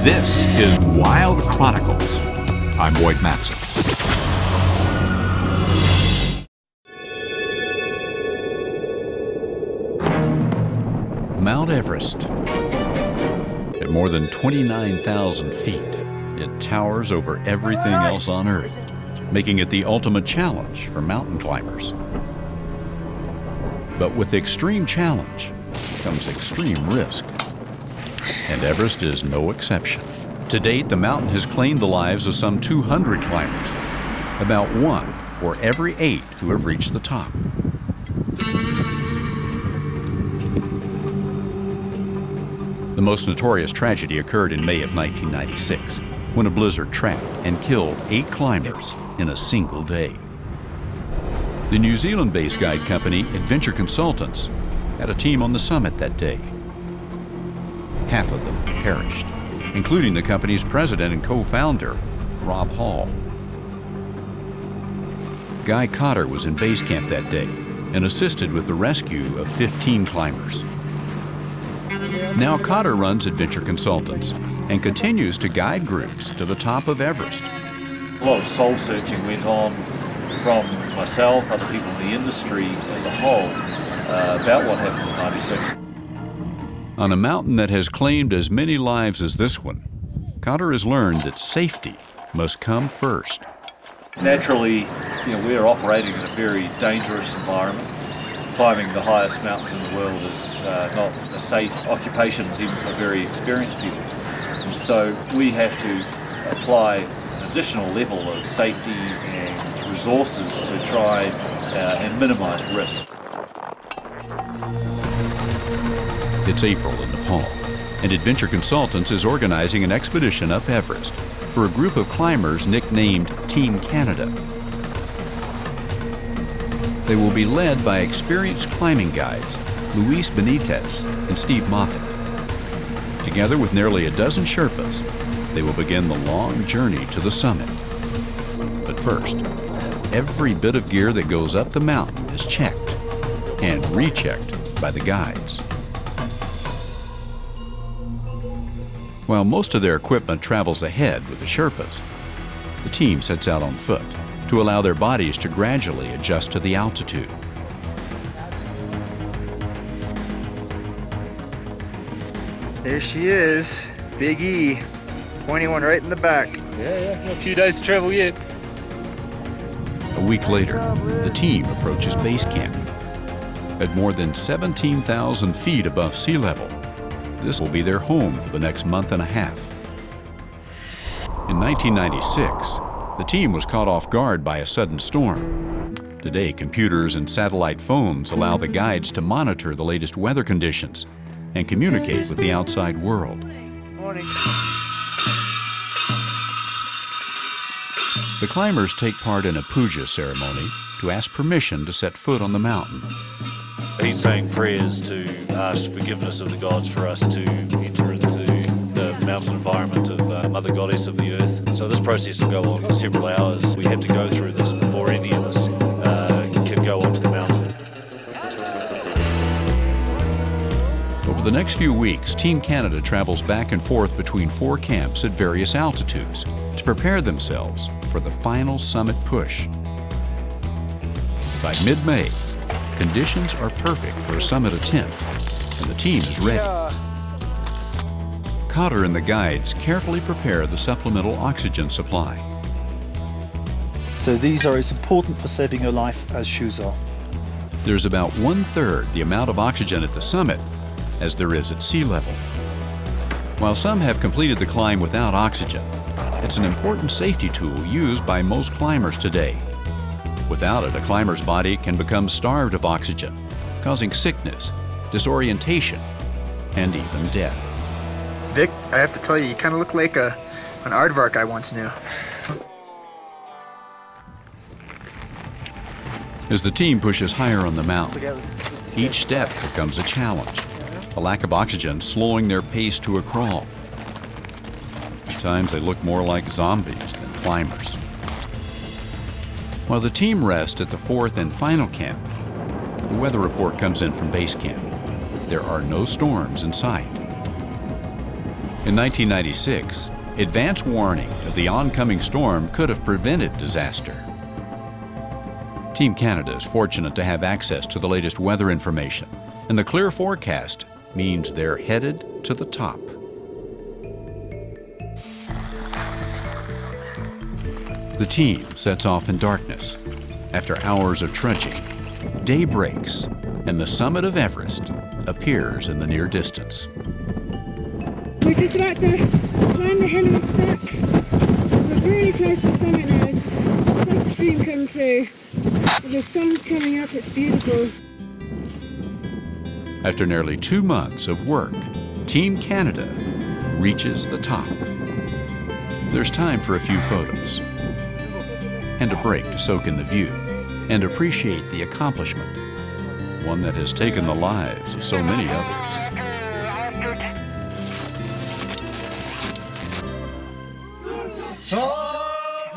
This is Wild Chronicles. I'm Boyd Matson. Mount Everest. At more than 29,000 feet, it towers over everything else on Earth, making it the ultimate challenge for mountain climbers. But with extreme challenge comes extreme risk. And Everest is no exception. To date, the mountain has claimed the lives of some 200 climbers, about 1 for every 8 who have reached the top. The most notorious tragedy occurred in May of 1996, when a blizzard trapped and killed 8 climbers in a single day. The New Zealand-based guide company Adventure Consultants had a team on the summit that day. Half of them perished, including the company's president and co-founder, Rob Hall. Guy Cotter was in base camp that day and assisted with the rescue of 15 climbers. Now Cotter runs Adventure Consultants and continues to guide groups to the top of Everest. A lot of soul searching went on from myself, other people in the industry as a whole, about what happened in '96. On a mountain that has claimed as many lives as this one, Cotter has learned that safety must come first. Naturally, we're operating in a very dangerous environment. Climbing the highest mountains in the world is not a safe occupation even for very experienced people. And so we have to apply an additional level of safety and resources to try and minimize risk. It's April in Nepal, and Adventure Consultants is organizing an expedition up Everest for a group of climbers nicknamed Team Canada. They will be led by experienced climbing guides Luis Benitez and Steve Moffat. Together with nearly a dozen Sherpas, they will begin the long journey to the summit. But first, every bit of gear that goes up the mountain is checked and rechecked by the guides. While most of their equipment travels ahead with the Sherpas, the team sets out on foot to allow their bodies to gradually adjust to the altitude. There she is, Big E, pointing one right in the back. Yeah, a few days to travel yet. A week later, the team approaches base camp. At more than 17,000 feet above sea level, this will be their home for the next month and a half. In 1996, the team was caught off guard by a sudden storm. Today, computers and satellite phones allow the guides to monitor the latest weather conditions and communicate with the outside world. Morning. The climbers take part in a puja ceremony to ask permission to set foot on the mountain. He's saying prayers to ask forgiveness of the gods for us to enter into the mountain environment of Mother Goddess of the Earth. So this process will go on for several hours. We have to go through this before any of us can go onto the mountain. Over the next few weeks, Team Canada travels back and forth between 4 camps at various altitudes to prepare themselves for the final summit push. By mid-May, conditions are perfect for a summit attempt, and the team is ready. Cotter and the guides carefully prepare the supplemental oxygen supply. So these are as important for saving your life as shoes are. There's about 1/3 the amount of oxygen at the summit as there is at sea level. While some have completed the climb without oxygen, it's an important safety tool used by most climbers today. Without it, a climber's body can become starved of oxygen, causing sickness, disorientation, and even death. Vic, I have to tell you, you kind of look like an aardvark I once knew. As the team pushes higher on the mountain, each step becomes a challenge, a lack of oxygen slowing their pace to a crawl. At times they look more like zombies than climbers. While the team rests at the 4th and final camp, the weather report comes in from base camp. There are no storms in sight. In 1996, advance warning of the oncoming storm could have prevented disaster. Team Canada is fortunate to have access to the latest weather information, and the clear forecast means they're headed to the top. The team sets off in darkness. After hours of trudging, day breaks, and the summit of Everest appears in the near distance. We're just about to climb the hill and stack. We're really close to the summit now. It's such a dream come true. The sun's coming up, it's beautiful. After nearly 2 months of work, Team Canada reaches the top. There's time for a few photos and a break to soak in the view and appreciate the accomplishment, one that has taken the lives of so many others.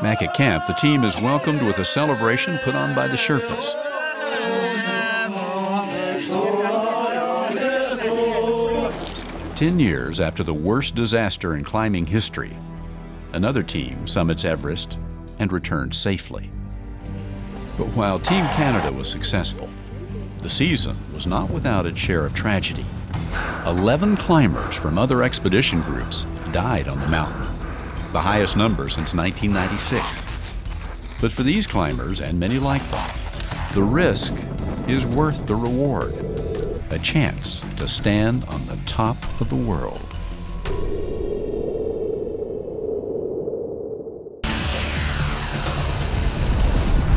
Back at camp, the team is welcomed with a celebration put on by the Sherpas. "10 years after the worst disaster in climbing history, another team summits Everest and returns safely. But while Team Canada was successful, the season was not without its share of tragedy. 11 climbers from other expedition groups died on the mountain, the highest number since 1996. But for these climbers, and many like them, the risk is worth the reward, a chance to stand on the top of the world.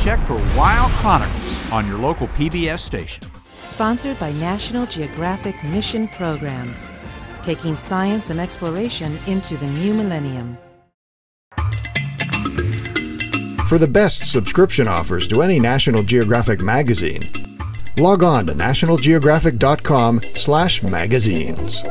Check for Wild Chronicles on your local PBS station. Sponsored by National Geographic Mission Programs, taking science and exploration into the new millennium. For the best subscription offers to any National Geographic magazine, log on to nationalgeographic.com/magazines.